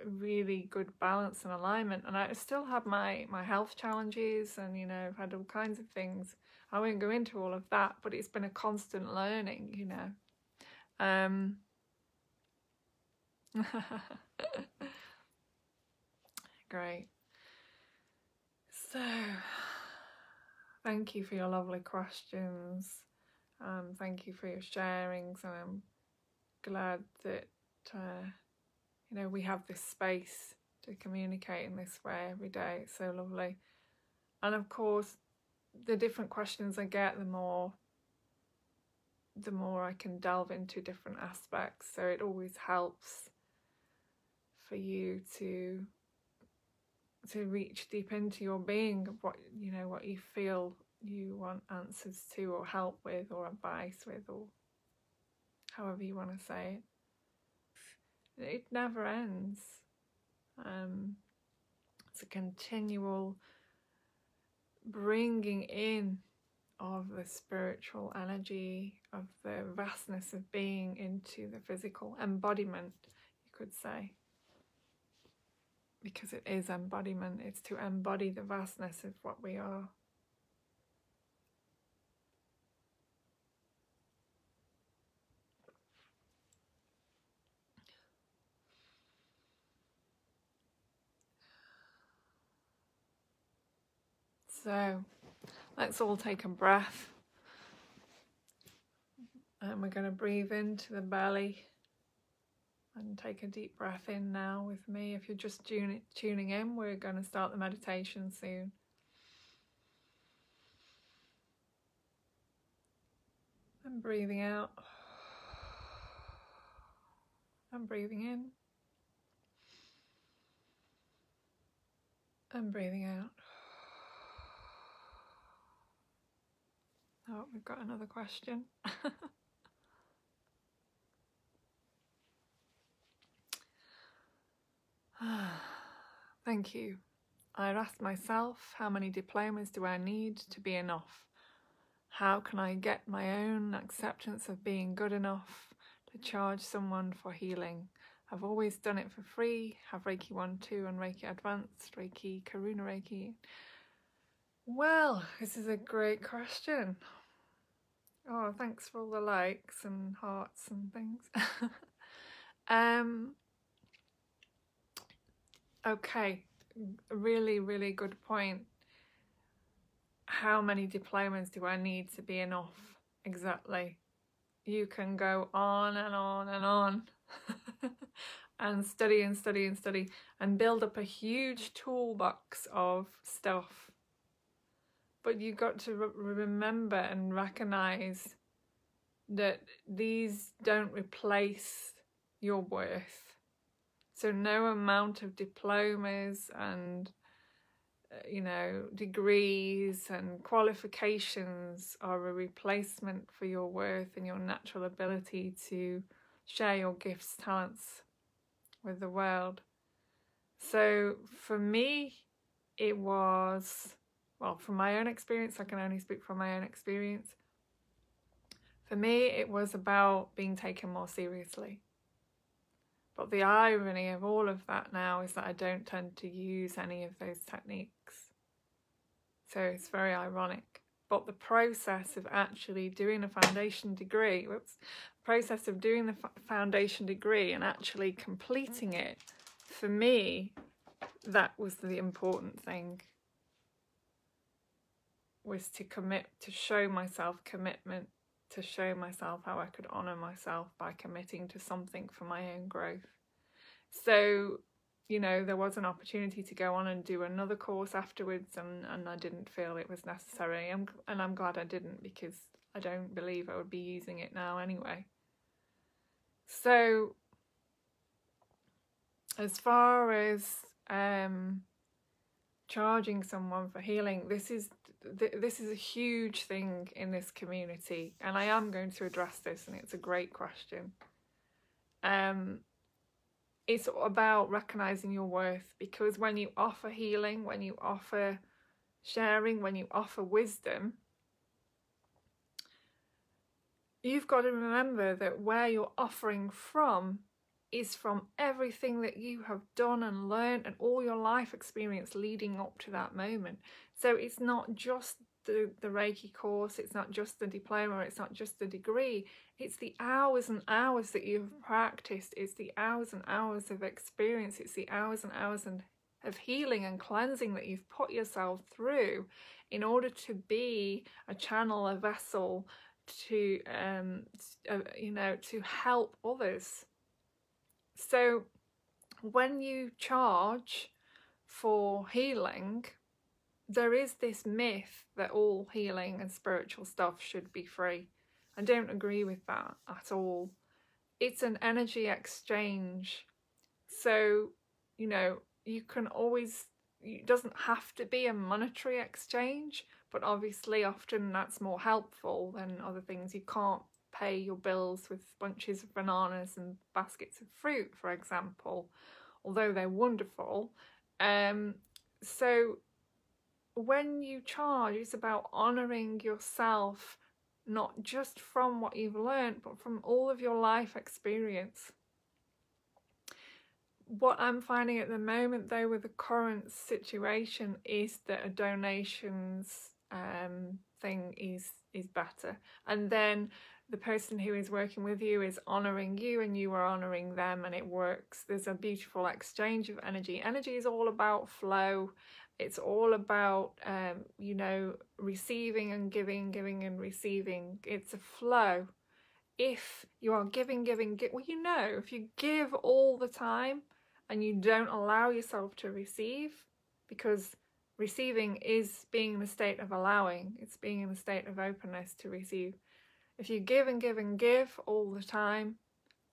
really good balance and alignment. And I still have my health challenges, and I've had all kinds of things. I won't go into all of that, but it's been a constant learning. Great. So thank you for your lovely questions. Thank you for your sharings, and I'm glad that we have this space to communicate in this way every day. It's so lovely. And of course, the different questions I get, the more I can delve into different aspects. So it always helps for you to reach deep into your being of what you feel you want answers to, or help with, or advice with, or however you want to say it. It never ends. It's a continual bringing in of the spiritual energy, of the vastness of being into the physical embodiment, you could say. Because it is embodiment, it's to embody the vastness of what we are. So let's all take a breath, and we're going to breathe into the belly and take a deep breath in now with me. If you're just tuning in, we're going to start the meditation soon. And breathing out and breathing in and breathing out. Oh, we've got another question. Thank you. I asked myself, how many diplomas do I need to be enough? How can I get my own acceptance of being good enough to charge someone for healing? have always done it for free, have Reiki 1, 2 and Reiki Advanced, Reiki, Karuna Reiki. Well, this is a great question. Oh, thanks for all the likes and hearts and things. Okay, really, really good point. How many diplomas do I need to be enough? Exactly. You can go on and on and on and study and study and study and build up a huge toolbox of stuff. But you've got to remember and recognize that these don't replace your worth. So no amount of diplomas and degrees and qualifications are a replacement for your worth and your natural ability to share your gifts, talents with the world. So for me, it was, well, from my own experience, I can only speak from my own experience. For me, it was about being taken more seriously. But the irony of all of that now is that I don't tend to use any of those techniques. So it's very ironic. But the process of actually doing a foundation degree, foundation degree and actually completing it, for me, that was the important thing. Was to commit, to show myself commitment, to show myself how I could honour myself by committing to something for my own growth. So, there was an opportunity to go on and do another course afterwards, and I didn't feel it was necessary. And I'm glad I didn't, because I don't believe I would be using it now anyway. So, as far as charging someone for healing, this is a huge thing in this community, and I am going to address this, and it's a great question. It's about recognizing your worth, because when you offer healing, when you offer sharing, when you offer wisdom, you've got to remember that where you're offering from is from everything that you have done and learned and all your life experience leading up to that moment. So it's not just the Reiki course, it's not just the diploma, it's not just the degree, it's the hours and hours that you've practiced, it's the hours and hours of experience, it's the hours and hours of healing and cleansing that you've put yourself through in order to be a channel, a vessel to to help others. So when you charge for healing, there is this myth that all healing and spiritual stuff should be free. I don't agree with that at all. It's an energy exchange. So, you can always, it doesn't have to be a monetary exchange, but obviously often that's more helpful than other things. You can't pay your bills with bunches of bananas and baskets of fruit, for example, although they're wonderful. So when you charge, it's about honouring yourself, not just from what you've learned, but from all of your life experience. What I'm finding at the moment, though, with the current situation, is that a donations thing is better. And then the person who is working with you is honouring you and you are honouring them, and it works. There's a beautiful exchange of energy. Energy is all about flow. It's all about, receiving and giving and receiving. It's a flow. If you are giving, if you give all the time and you don't allow yourself to receive, because receiving is being in a state of allowing, it's being in a state of openness to receive. If you give and give all the time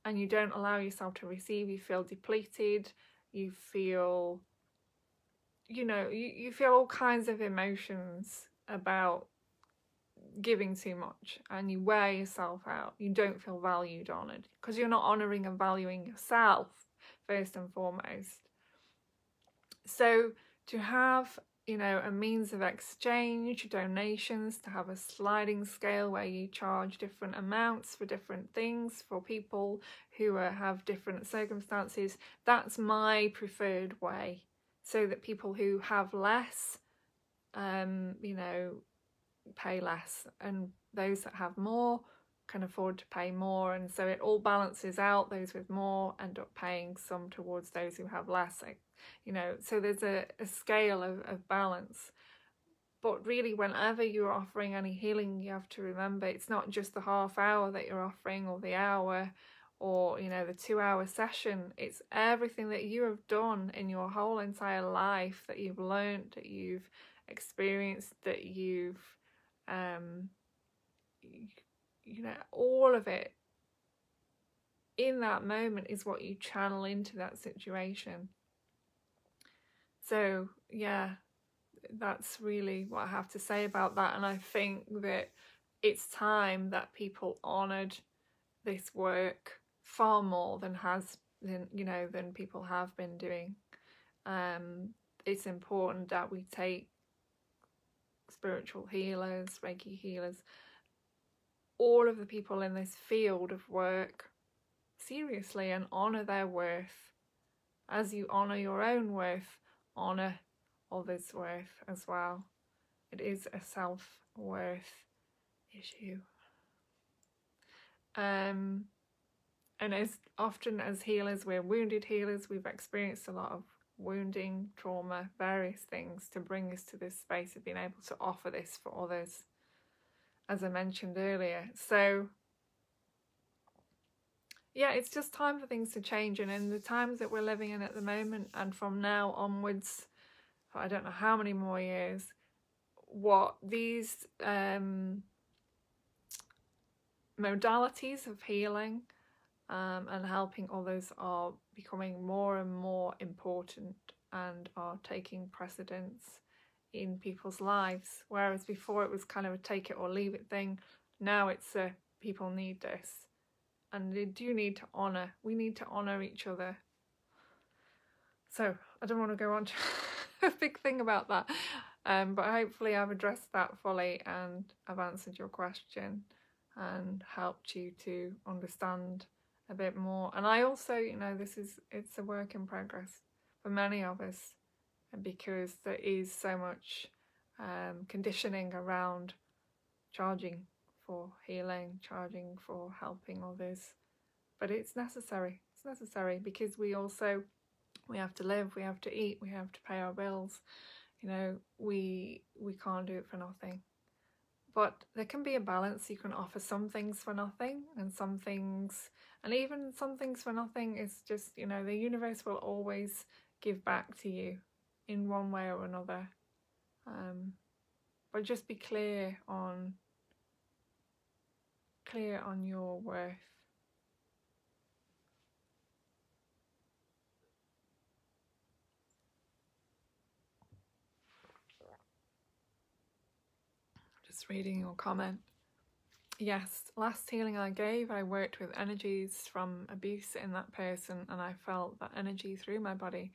and you don't allow yourself to receive, you feel depleted, you feel, you feel all kinds of emotions about giving too much, and you wear yourself out. You don't feel valued, honoured, because you're not honouring and valuing yourself first and foremost. So to have you know, a means of exchange, donations, to have a sliding scale where you charge different amounts for different things for people who have different circumstances. That's my preferred way, so that people who have less, you know, pay less, and those that have more can afford to pay more, and so it all balances out. Those with more end up paying some towards those who have less, you know, so there's a scale of balance. But really, whenever you're offering any healing, you have to remember it's not just the half hour that you're offering, or the hour, or, you know, the 2-hour session. It's everything that you have done in your whole entire life, that you've learned, that you've experienced, that you've you know, all of it in that moment is what you channel into that situation. So yeah, that's really what I have to say about that. And I think that it's time that people honoured this work far more than than people have been doing. It's important that we take spiritual healers, Reiki healers, all of the people in this field of work seriously, and honour their worth. As you honour your own worth, honour others' worth as well. It is a self-worth issue. And as often as healers, we're wounded healers. We've experienced a lot of wounding, trauma, various things to bring us to this space of being able to offer this for others, as I mentioned earlier. So yeah, it's just time for things to change. And in the times that we're living in at the moment, and from now onwards, for I don't know how many more years, what these modalities of healing and helping others are becoming more and more important, and are taking precedence in people's lives. Whereas before it was kind of a take it or leave it thing, now it's a people need this. And they do need to honour. We need to honour each other. So I don't want to go on to a big thing about that. But hopefully I've addressed that fully, and I've answered your question and helped you to understand a bit more. And I also, you know, it's a work in progress for many of us, because there is so much conditioning around charging for healing, charging for helping others. But it's necessary. It's necessary because we have to live, we have to eat, we have to pay our bills. You know, we can't do it for nothing. But there can be a balance. You can offer some things for nothing, and some things, and even some things for nothing is just, you know, the universe will always give back to you in one way or another. But just be clear on your worth. Just reading your comment. Yes, last healing I gave, I worked with energies from abuse in that person, and I felt that energy through my body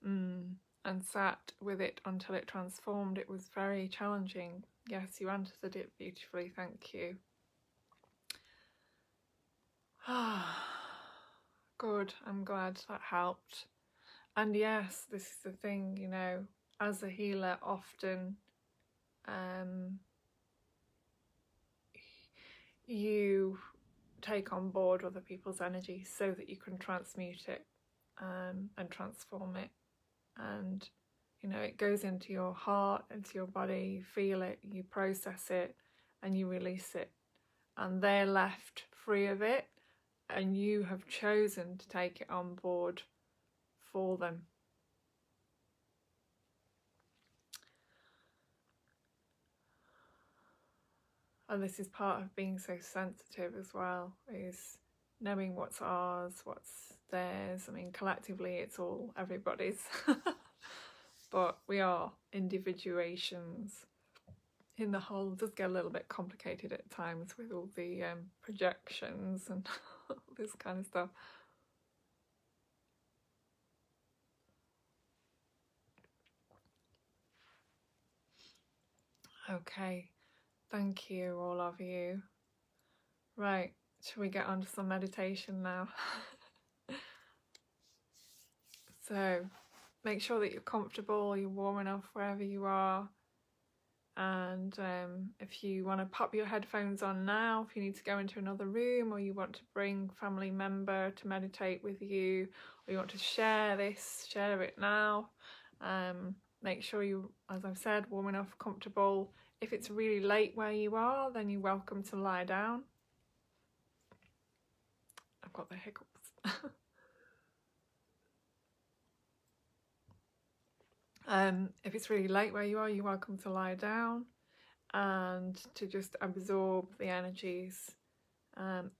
and sat with it until it transformed. It was very challenging. Yes, you answered it beautifully, thank you. Good, I'm glad that helped. And yes, this is the thing, you know, as a healer, often you take on board other people's energy so that you can transmute it and transform it. And, you know, it goes into your heart, into your body, you feel it, you process it, and you release it. And they're left free of it, and you have chosen to take it on board for them. And this is part of being so sensitive as well, is knowing what's ours, what's theirs. I mean, collectively it's all everybody's, but we are individuations in the whole. It does get a little bit complicated at times with all the projections and this kind of stuff. Okay, thank you, all of you. Right, shall we get on to some meditation now? So, make sure that you're comfortable, you're warm enough wherever you are. And if you want to pop your headphones on now, if you need to go into another room, or you want to bring family member to meditate with you, or you want to share this, share it now. Make sure you, as I've said, warm enough, comfortable. If it's really late where you are, then you're welcome to lie down. I've got the hiccups. If it's really late where you are, you're welcome to lie down and to just absorb the energies.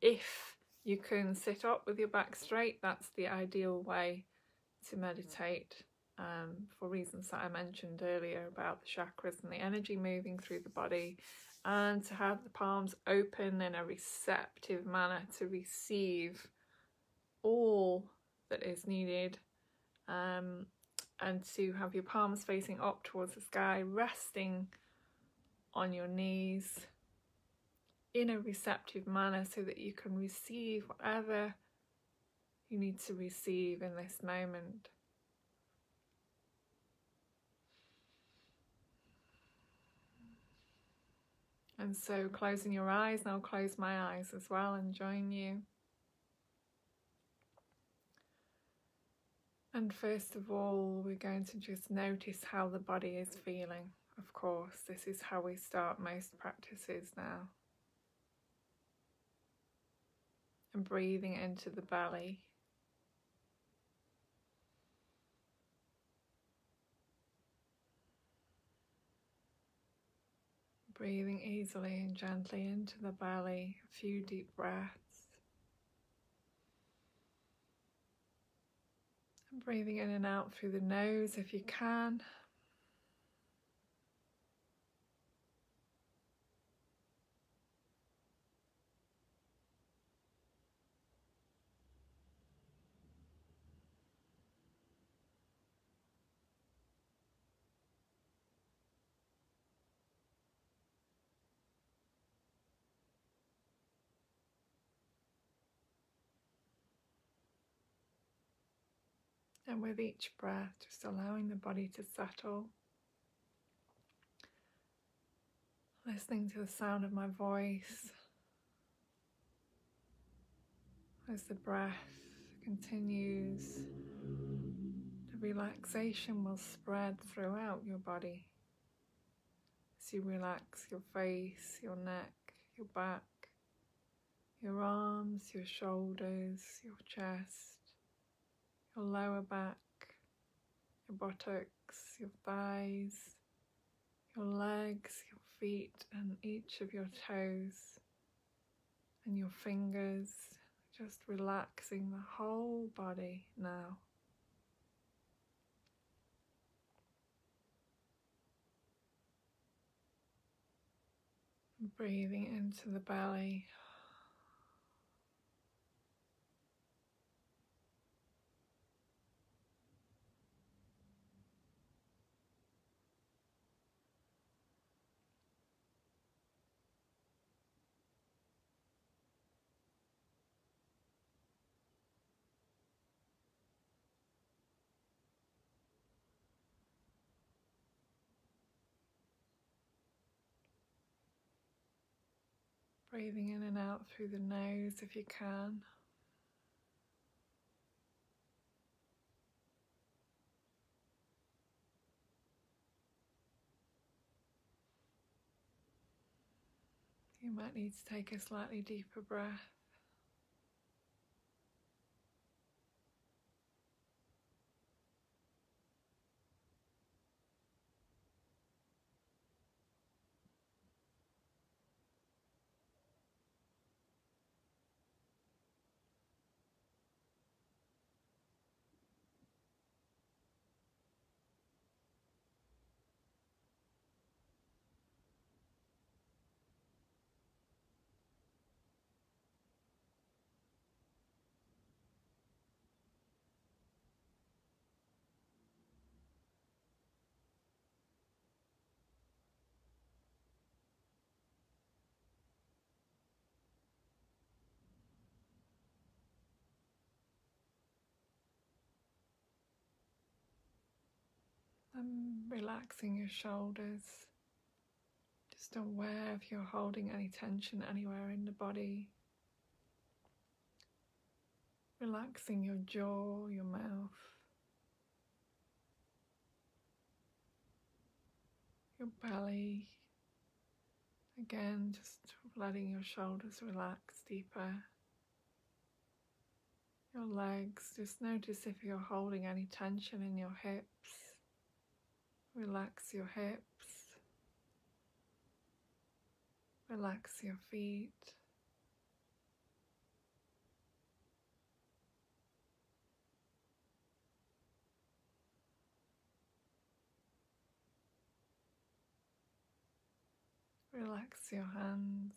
If you can sit up with your back straight, that's the ideal way to meditate, for reasons that I mentioned earlier about the chakras and the energy moving through the body, and to have the palms open in a receptive manner to receive all that is needed, and to have your palms facing up towards the sky, resting on your knees in a receptive manner so that you can receive whatever you need to receive in this moment. And so closing your eyes, and I'll close my eyes as well and join you. And first of all, we're going to just notice how the body is feeling. Of course, this is how we start most practices now. And breathing into the belly. Breathing easily and gently into the belly, a few deep breaths. And breathing in and out through the nose if you can. And with each breath, just allowing the body to settle. Listening to the sound of my voice as the breath continues. The relaxation will spread throughout your body as you relax your face, your neck, your back, your arms, your shoulders, your chest, your lower back, your buttocks, your thighs, your legs, your feet, and each of your toes and your fingers, just relaxing the whole body now. Breathing into the belly. Breathing in and out through the nose if you can. You might need to take a slightly deeper breath. Relaxing your shoulders, just aware if you're holding any tension anywhere in the body. Relaxing your jaw, your mouth, your belly. Again, just letting your shoulders relax deeper. Your legs, just notice if you're holding any tension in your hips. Relax your hips. Relax your feet. Relax your hands.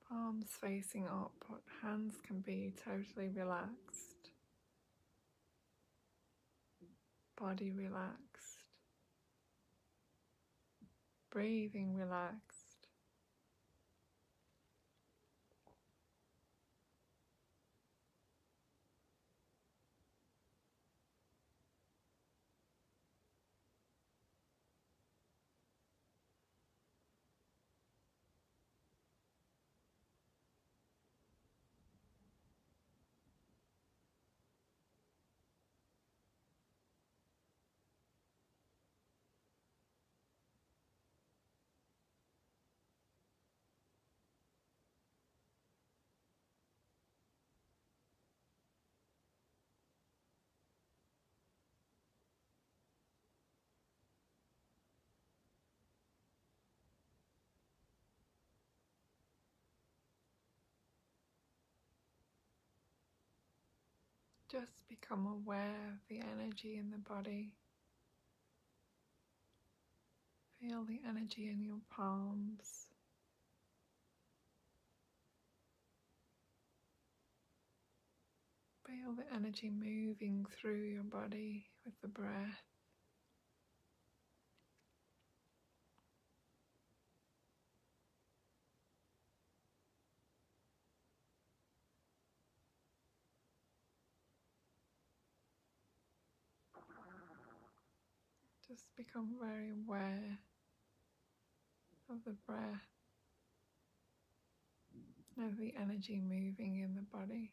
Palms facing up, but hands can be totally relaxed. Body relaxed. Breathing relaxed. Just become aware of the energy in the body. Feel the energy in your palms. Feel the energy moving through your body with the breath. Just become very aware of the breath, of the energy moving in the body.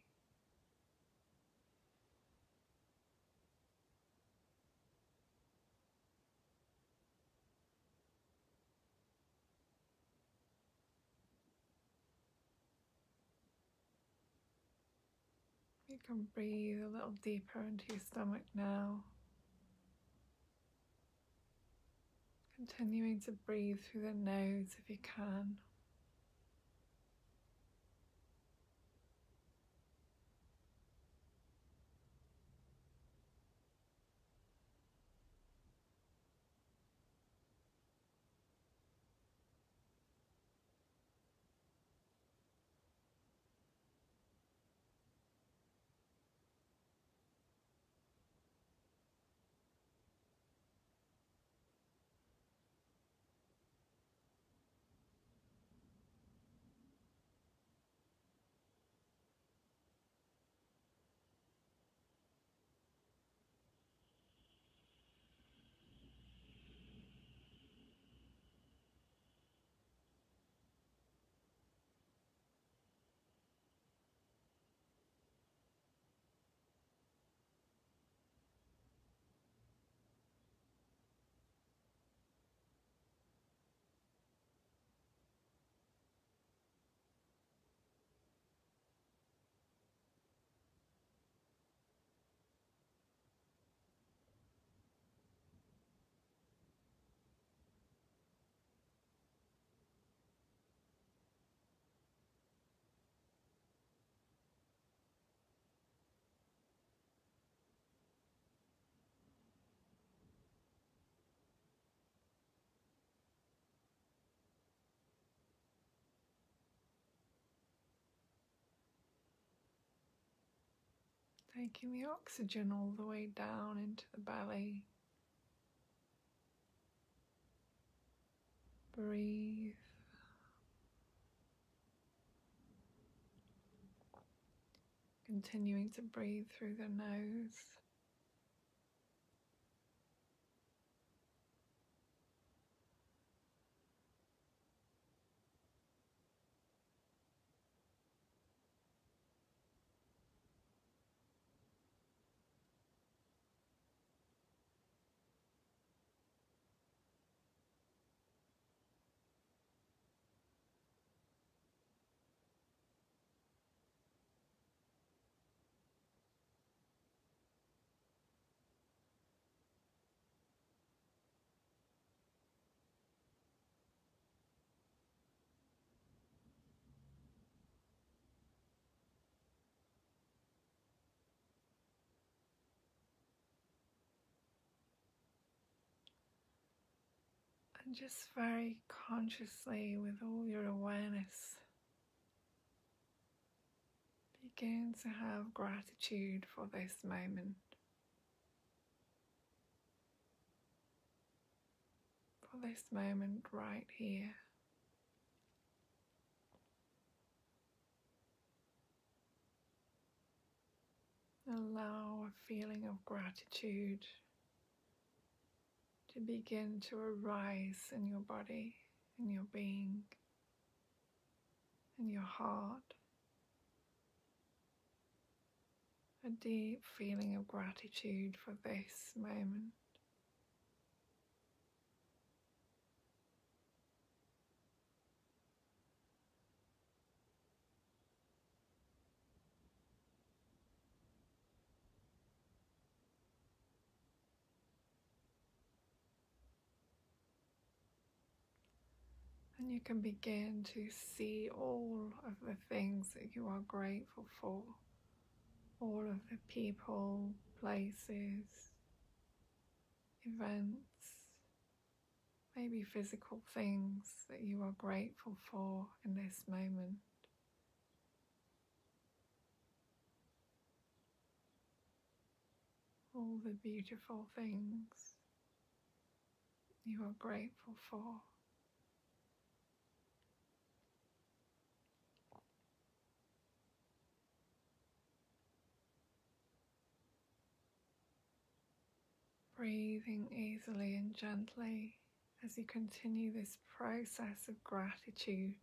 You can breathe a little deeper into your stomach now. Continuing to breathe through the nose if you can. Taking the oxygen all the way down into the belly. Breathe. Continuing to breathe through the nose. And just very consciously, with all your awareness, begin to have gratitude for this moment, for this moment right here. Allow a feeling of gratitude to begin to arise in your body, in your being, in your heart. A deep feeling of gratitude for this moment. And you can begin to see all of the things that you are grateful for, all of the people, places, events, maybe physical things that you are grateful for in this moment. All the beautiful things you are grateful for. Breathing easily and gently as you continue this process of gratitude,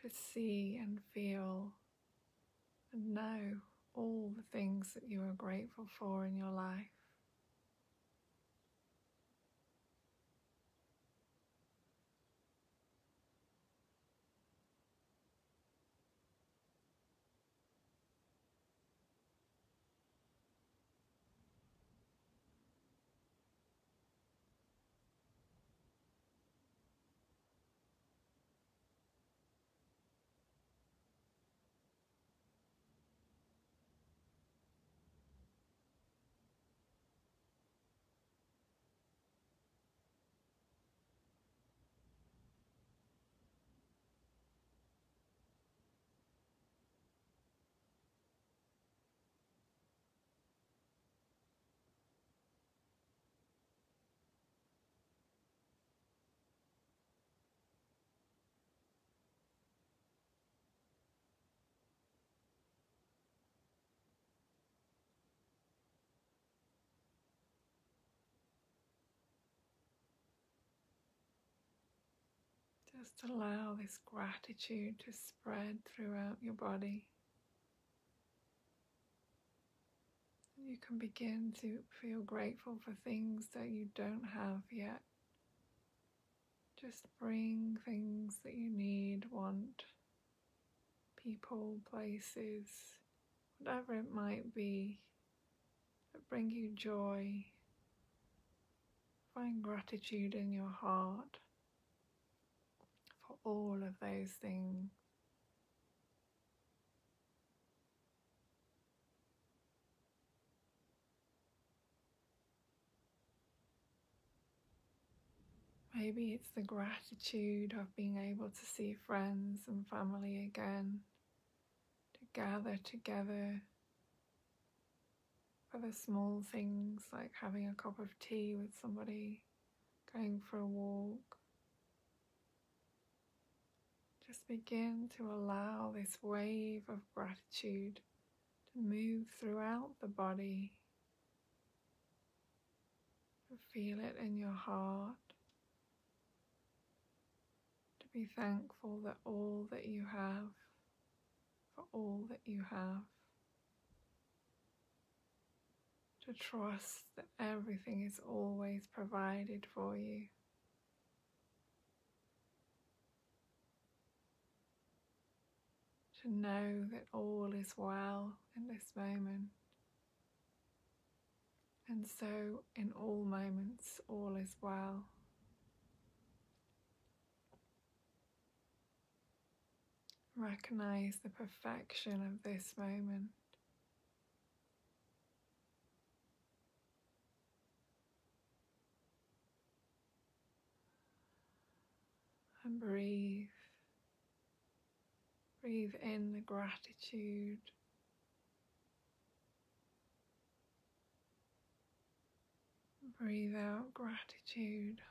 to see and feel and know all the things that you are grateful for in your life. Just allow this gratitude to spread throughout your body. You can begin to feel grateful for things that you don't have yet. Just bring things that you need, want, people, places, whatever it might be, that bring you joy. Find gratitude in your heart for all of those things. Maybe it's the gratitude of being able to see friends and family again, to gather together for the small things like having a cup of tea with somebody, going for a walk. Just begin to allow this wave of gratitude to move throughout the body, to feel it in your heart, to be thankful that all that you have, for all that you have, to trust that everything is always provided for you. To know that all is well in this moment. And so in all moments, all is well. Recognize the perfection of this moment. And breathe. Breathe in the gratitude. Breathe out gratitude.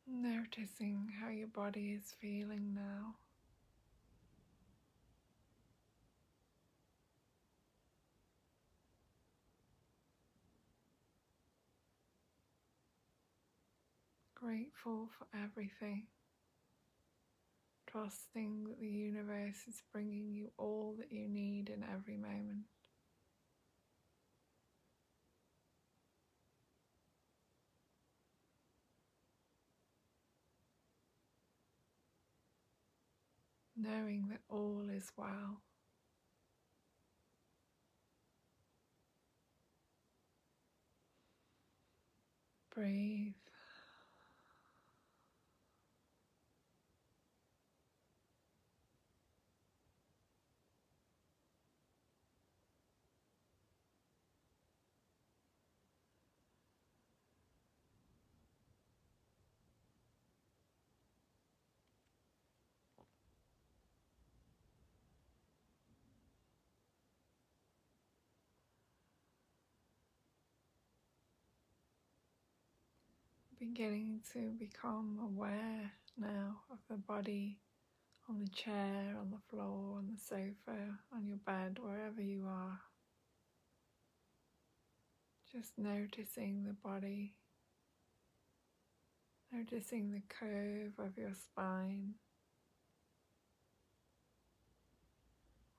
Noticing how your body is feeling now. Grateful for everything. Trusting that the universe is bringing you all that you need in every moment. Knowing that all is well. Breathe. Beginning to become aware now of the body on the chair, on the floor, on the sofa, on your bed, wherever you are. Just noticing the body, noticing the curve of your spine,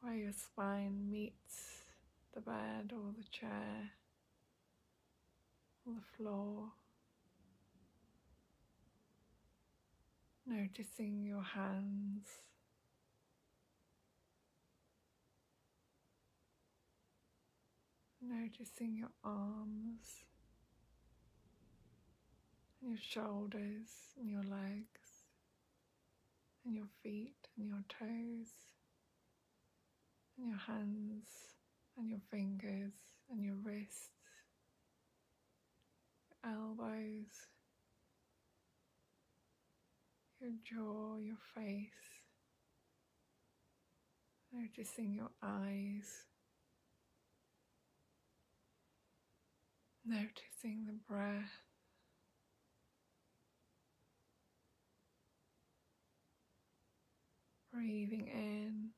where your spine meets the bed or the chair or the floor. Noticing your hands, noticing your arms, and your shoulders, and your legs, and your feet, and your toes, and your hands, and your fingers, and your wrists, your elbows, your jaw, your face, noticing your eyes, noticing the breath, breathing in,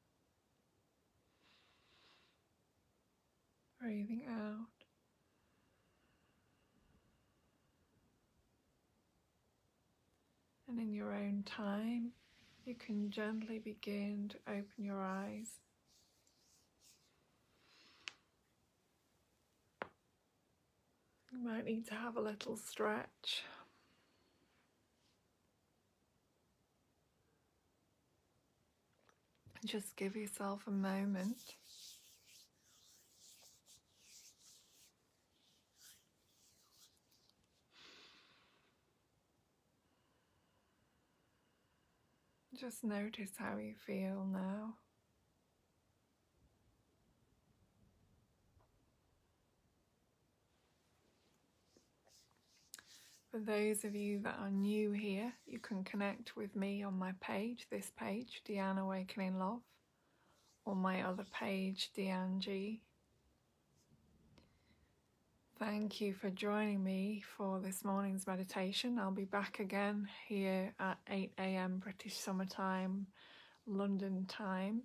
breathing out. And in your own time, you can gently begin to open your eyes. You might need to have a little stretch. Just give yourself a moment. Just notice how you feel now. For those of you that are new here, you can connect with me on my page, this page, Deanne Awakening Love, or my other page, Deanne G. Thank you for joining me for this morning's meditation. I'll be back again here at 8 AM British Summertime, London time.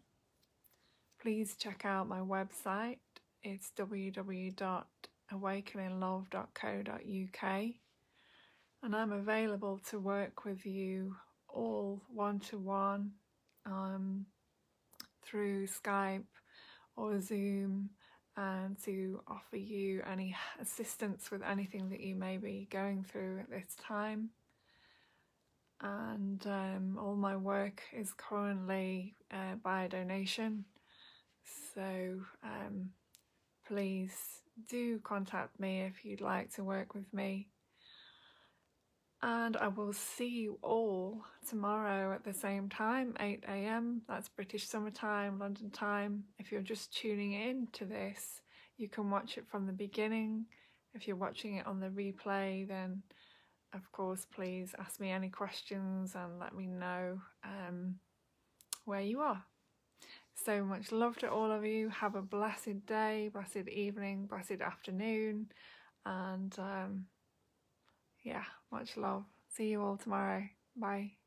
Please check out my website. It's www.awakeninglove.co.uk. And I'm available to work with you all one-to-one through Skype or Zoom, and to offer you any assistance with anything that you may be going through at this time. And all my work is currently by donation, so please do contact me if you'd like to work with me. And I will see you all tomorrow at the same time, 8 AM. That's British Summer Time, London time. If you're just tuning in to this, you can watch it from the beginning. If you're watching it on the replay, then of course, please ask me any questions and let me know where you are. So much love to all of you. Have a blessed day, blessed evening, blessed afternoon, and yeah, much love. See you all tomorrow. Bye.